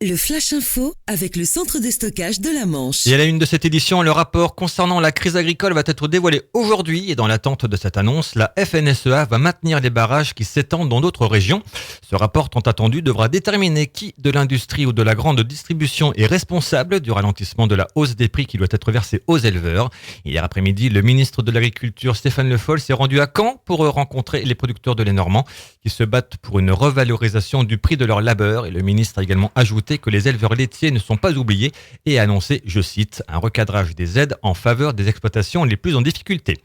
Le Flash Info avec le centre de stockage de la Manche. Et à la une de cette édition, le rapport concernant la crise agricole va être dévoilé aujourd'hui et dans l'attente de cette annonce, la FNSEA va maintenir les barrages qui s'étendent dans d'autres régions. Ce rapport tant attendu devra déterminer qui de l'industrie ou de la grande distribution est responsable du ralentissement de la hausse des prix qui doit être versée aux éleveurs. Hier après-midi, le ministre de l'Agriculture Stéphane Le Foll s'est rendu à Caen pour rencontrer les producteurs de lait normand qui se battent pour une revalorisation du prix de leur labeur. Et le ministre a également ajouté que les éleveurs laitiers ne sont pas oubliés et a annoncé, je cite, un recadrage des aides en faveur des exploitations les plus en difficulté.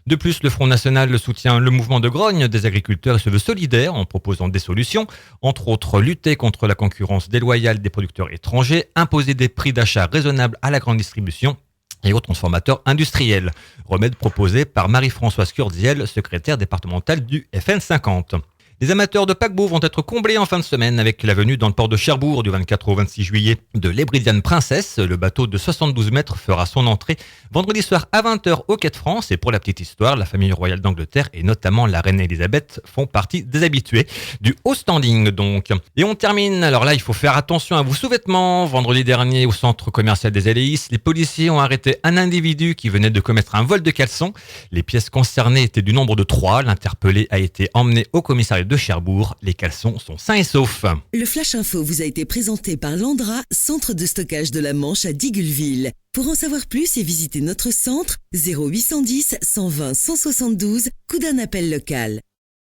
De plus, le Front National soutient le mouvement de grogne des agriculteurs et se veut solidaire en proposant des solutions, entre autres lutter contre la concurrence déloyale des producteurs étrangers, imposer des prix d'achat raisonnables à la grande distribution et aux transformateurs industriels. Remède proposé par Marie-Françoise Curziel, secrétaire départementale du FN50. Les amateurs de paquebots vont être comblés en fin de semaine avec la venue dans le port de Cherbourg du 24 au 26 juillet de l'Hébridian Princess. Le bateau de 72 mètres fera son entrée vendredi soir à 20h au Quai de France. Et pour la petite histoire, la famille royale d'Angleterre et notamment la reine Elisabeth font partie des habitués du haut standing donc. Et on termine, alors là il faut faire attention à vos sous-vêtements. Vendredi dernier au centre commercial des Aléis, les policiers ont arrêté un individu qui venait de commettre un vol de caleçon. Les pièces concernées étaient du nombre de 3. L'interpellé a été emmené au commissariat de Cherbourg. Les caleçons sont sains et saufs. Le Flash Info vous a été présenté par Landra, centre de stockage de la Manche à Digulleville. Pour en savoir plus et visiter notre centre, 0810 120 172, coup d'un appel local.